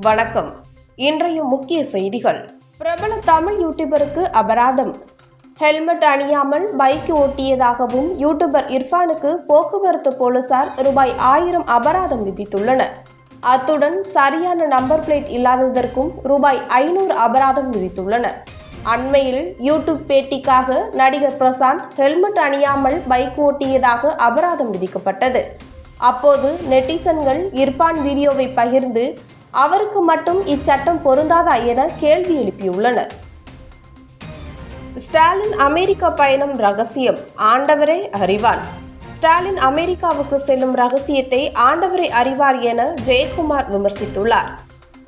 வணக்கம். இன்றைய முக்கிய செய்திகள். பிரபல தமிழ் யூடியூபருக்கு அபராதம். ஹெல்மெட் அணியாமல் பைக் ஓட்டியதாகவும் யூடியூபர் இர்ஃபானுக்கு போக்குவரத்து போலீசார் ரூபாய் 1000 அபராதம் விதித்துள்ளனர். அத்துடன் சரியான நம்பர் பிளேட் இல்லாததற்கும் ரூபாய் 500 அபராதம் விதித்துள்ளனர். அண்மையில் யூடியூப் பேட்டிக்காக நடிகர் பிரசாந்த் ஹெல்மெட் அணியாமல் பைக் ஓட்டியதாக அபராதம் விதிக்கப்பட்டது. அப்போது நெட்டிசன்கள் இர்ஃபான் வீடியோவை பகிர்ந்து அவருக்கு மட்டும் இச்சட்டம் பொருந்தாதா என கேள்வி எழுப்பியுள்ளனர். ஸ்டாலின் அமெரிக்கா பயணம் ரகசியம், ஆண்டவரே அறிவார். ஸ்டாலின் அமெரிக்காவுக்கு செல்லும் ரகசியத்தை ஆண்டவரே அறிவார் என ஜெயக்குமார் விமர்சித்துள்ளார்.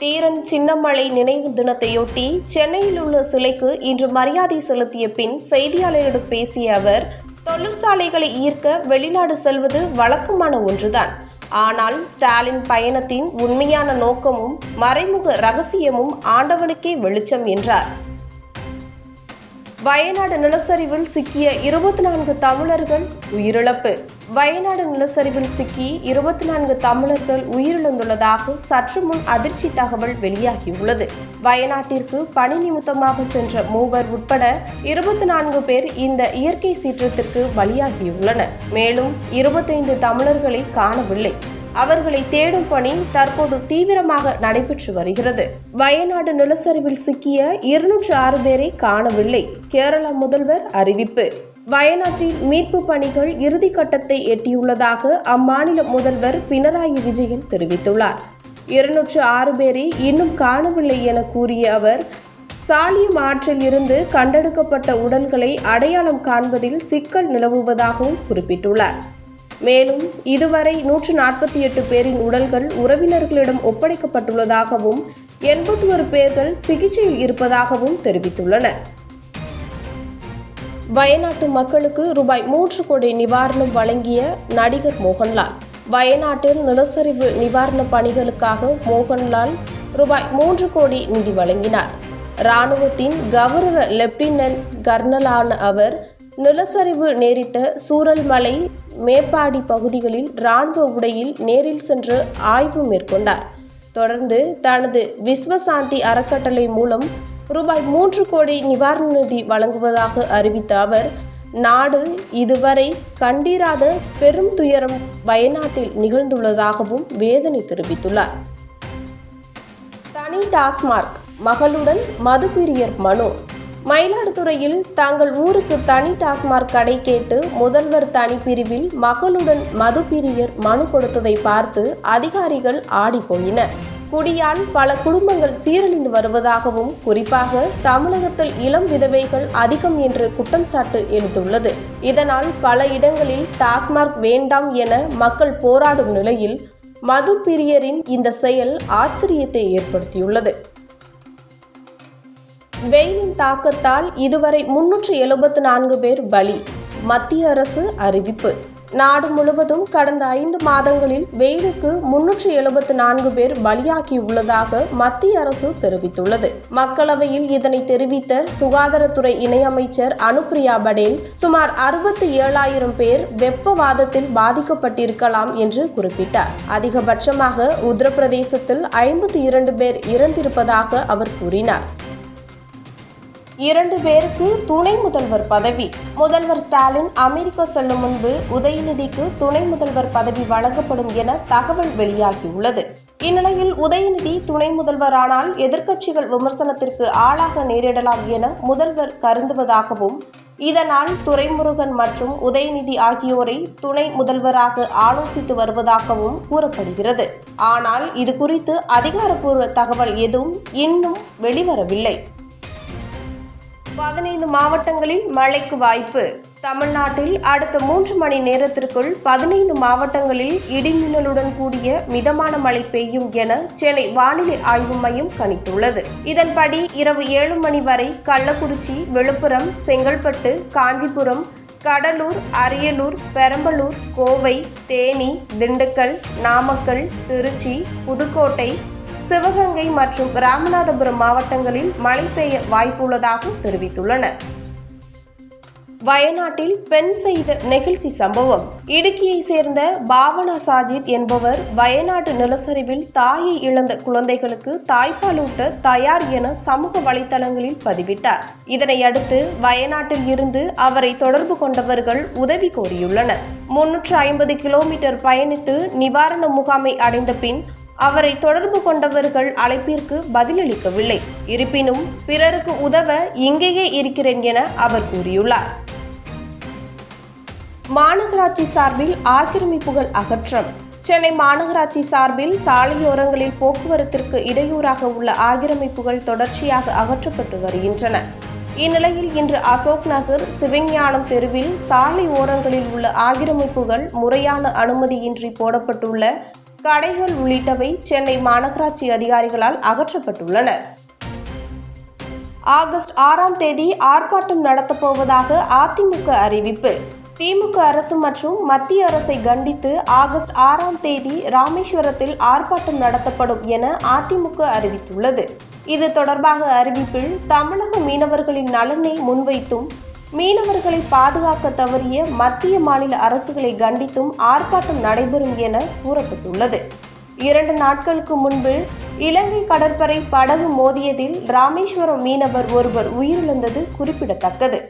தீரன் சின்னமலை நினைவு தினத்தையொட்டி சென்னையில் உள்ள சிலைக்கு இன்று மரியாதை செலுத்திய பின் செய்தியாளர்களிடம் பேசிய அவர், தொழிற்சாலைகளை ஈர்க்க வெளிநாடு செல்வது வழக்கமான ஒன்றுதான். ஆனால் ஸ்டாலின் பயணத்தின் உண்மையான நோக்கமும் மறைமுக ரகசியமும் ஆண்டவனுக்கே வெளிச்சம் என்றார். வயநாடு நிலச்சரிவில் சிக்கிய 24 தமிழர்கள் உயிரிழப்பு. வயநாடு நிலச்சரிவில் சிக்கி 24 தமிழர்கள் உயிரிழந்துள்ளதாக சற்று முன் அதிர்ச்சி தகவல் வெளியாகியுள்ளது. வயநாட்டிற்கு பணி நிமித்தமாக சென்ற 3 உட்பட 24 பேர் இந்த இயற்கை சீற்றத்திற்கு பலியாகியுள்ளனர். மேலும் 25 தமிழர்களை காணவில்லை. அவர்களை தேடும் பணி தற்போது தீவிரமாக நடைபெற்று வருகிறது. வயநாடு நிலச்சரிவில் சிக்கிய 206 பேரை காணவில்லை. கேரள முதல்வர் அறிவிப்பு. வயநாட்டில் மீட்பு பணிகள் இறுதிக்கட்டத்தை எட்டியுள்ளதாக அம்மாநில முதல்வர் பினராயி விஜயன் தெரிவித்துள்ளார். 206 பேரை இன்னும் காணவில்லை என கூறிய அவர், சாலியம் ஆற்றில் இருந்து கண்டெடுக்கப்பட்ட உடல்களை அடையாளம் காண்பதில் சிக்கல் நிலவுவதாகவும் குறிப்பிட்டுள்ளார். மேலும் இதுவரை 148 பேரின் உடல்கள் உறவினர்களிடம் ஒப்படைக்கப்பட்டுள்ளதாகவும் 81 பேர்கள் சிகிச்சையில் இருப்பதாகவும் தெரிவித்துள்ளனர். வயநாட்டு மக்களுக்கு ரூபாய் 3 கோடி நிவாரணம் வழங்கிய நடிகர் மோகன்லால். வயநாட்டில் நிலச்சரிவு நிவாரண பணிகளுக்காக மோகன்லால் ரூபாய் 3 கோடி நிதி வழங்கினார். இராணுவத்தின் கௌரவ லெப்டினன்ட் கர்னலான அவர் நிலச்சரிவு நேரிட்ட சூரல்மலை, மேப்பாடி பகுதிகளில் இராணுவ உடையில் நேரில் சென்று ஆய்வு மேற்கொண்டார். தொடர்ந்து தனது விஸ்வசாந்தி அறக்கட்டளை மூலம் ரூபாய் 3 கோடி நிவாரண நிதி வழங்குவதாக அறிவித்த அவர், நாடு இதுவரை கண்டிராத பெரும் துயரம் வயநாட்டில் நிகழ்ந்துள்ளதாகவும் வேதனை தெரிவித்துள்ளார். தனி டாஸ்மார்க், மகளுடன் மதுப்பிரியர் மனு. மயிலாடுதுறையில் தங்கள் ஊருக்கு தனி டாஸ்மார்க் கடை கேட்டு முதல்வர் தனிப்பிரிவில் மகளுடன் மதுப்பிரியர் மனு கொடுத்ததை பார்த்து அதிகாரிகள் ஆடிப்போயினர். குடியால் பல குடும்பங்கள் சீரழிந்து வருவதாகவும், குறிப்பாக தமிழகத்தில் இளம் விதவைகள் அதிகம் என்று குற்றம் சாட்டு எழுந்துள்ளது. இதனால் பல இடங்களில் டாஸ்மார்க் வேண்டாம் என மக்கள் போராடும் நிலையில் மதுப்பிரியரின் இந்த செயல் ஆச்சரியத்தை ஏற்படுத்தியுள்ளது. வெயிலின் தாக்கத்தால் இதுவரை 374 பேர் பலி, மத்திய அரசு அறிவிப்பு. நாடு முழுவதும் கடந்த 5 மாதங்களில் வெயிலுக்கு 374 பேர் பலியாகியுள்ளதாக மத்திய அரசு தெரிவித்துள்ளது. மக்களவையில் இதனை தெரிவித்த சுகாதாரத்துறை இணையமைச்சர் அனுப்பிரியா படேல், சுமார் 67,000 பேர் வெப்பவாதத்தில் பாதிக்கப்பட்டிருக்கலாம் என்று குறிப்பிட்டார். அதிகபட்சமாக உத்தரப்பிரதேசத்தில் 52 பேர் இறந்திருப்பதாக அவர் கூறினார். 2 பேருக்கு துணை முதல்வர் பதவி. முதல்வர் ஸ்டாலின் அமெரிக்கா செல்லும் முன்பு உதயநிதிக்கு துணை முதல்வர் பதவி வழங்கப்படும் என தகவல் வெளியாகியுள்ளது. இந்நிலையில் உதயநிதி துணை முதல்வரானால் எதிர்க்கட்சிகள் விமர்சனத்திற்கு ஆளாக நேரிடலாம் என முதல்வர் கருதுவதாகவும், இதனால் துரைமுருகன் மற்றும் உதயநிதி ஆகியோரை துணை முதல்வராக ஆலோசித்து வருவதாகவும் கூறப்படுகிறது. ஆனால் இது குறித்து அதிகாரப்பூர்வ தகவல் எதுவும் இன்னும் வெளிவரவில்லை. 15 மாவட்டங்களில் மழைக்கு வாய்ப்பு. தமிழ்நாட்டில் அடுத்த 3 மணி நேரத்திற்குள் 15 மாவட்டங்களில் இடிமின்னலுடன் கூடிய மிதமான மழை பெய்யும் என சென்னை வானிலை ஆய்வு மையம் கணித்துள்ளது. இதன்படி இரவு 7 மணி வரை கள்ளக்குறிச்சி, விழுப்புரம், செங்கல்பட்டு, காஞ்சிபுரம், கடலூர், அரியலூர், பெரம்பலூர், கோவை, தேனி, திண்டுக்கல், நாமக்கல், திருச்சி, புதுக்கோட்டை, சிவகங்கை மற்றும் ராமநாதபுரம் மாவட்டங்களில் மழை பெய்ய வாய்ப்புள்ளதாக தெரிவித்துள்ளனர். வயநாட்டில் பெண் செய்த நெகிழ்ச்சி சம்பவம். இடுக்கியை சேர்ந்த பாவனா சாஜித் என்பவர் வயநாட்டு நிலச்சரிவில் தாயை இழந்த குழந்தைகளுக்கு தாய்ப்பாலூட்ட தயார் என சமூக வலைதளங்களில் பதிவிட்டார். இதனையடுத்து வயநாட்டில் இருந்து அவரை தொடர்பு கொண்டவர்கள் உதவி கோரியுள்ளனர். 350 கிலோமீட்டர் பயணித்து நிவாரண முகாமை அடைந்த பின் அவரை தொடர்பு கொண்டவர்கள் அழைப்பிற்கு பதிலளிக்கவில்லை. இருப்பினும் பிறருக்கு உதவ இங்கேயே இருக்கிறேன் என அவர் கூறியுள்ளார். மாநகராட்சி சார்பில் ஆக்கிரமிப்புகள் அகற்றம். சென்னை மாநகராட்சி சார்பில் சாலையோரங்களில் போக்குவரத்திற்கு இடையூறாக உள்ள ஆக்கிரமிப்புகள் தொடர்ச்சியாக அகற்றப்பட்டு வருகின்றன. இந்நிலையில் இன்று அசோக் நகர் சிவஞானம் தெருவில் சாலை ஓரங்களில் உள்ள ஆக்கிரமிப்புகள் முறையான அனுமதியின்றி போடப்பட்டுள்ள கடைகள் உள்ளிட்டவை சென்னை மாநகராட்சி அதிகாரிகளால் அகற்றப்பட்டுள்ளன. ஆகஸ்ட் 6ஆம் தேதி ஆர்ப்பாட்டம் நடத்தப்போவதாக அதிமுக அறிவிப்பு. திமுக அரசு மற்றும் மத்திய அரசை கண்டித்து ஆகஸ்ட் 6ஆம் தேதி ராமேஸ்வரத்தில் ஆர்ப்பாட்டம் நடத்தப்படும் என அதிமுக அறிவித்துள்ளது. இது தொடர்பாக அறிவிப்பில் தமிழக மீனவர்களின் நலனை முன்வைத்தும் மீனவர்களை பாதுகாக்க தவறிய மத்திய மாநில அரசுகளை கண்டித்தும் ஆர்ப்பாட்டம் நடைபெறும் என கூறப்பட்டுள்ளது. 2 நாட்களுக்கு முன்பு இலங்கை கடற்படை படகு மோதியதில் ராமேஸ்வரம் மீனவர் ஒருவர் உயிரிழந்தது குறிப்பிடத்தக்கது.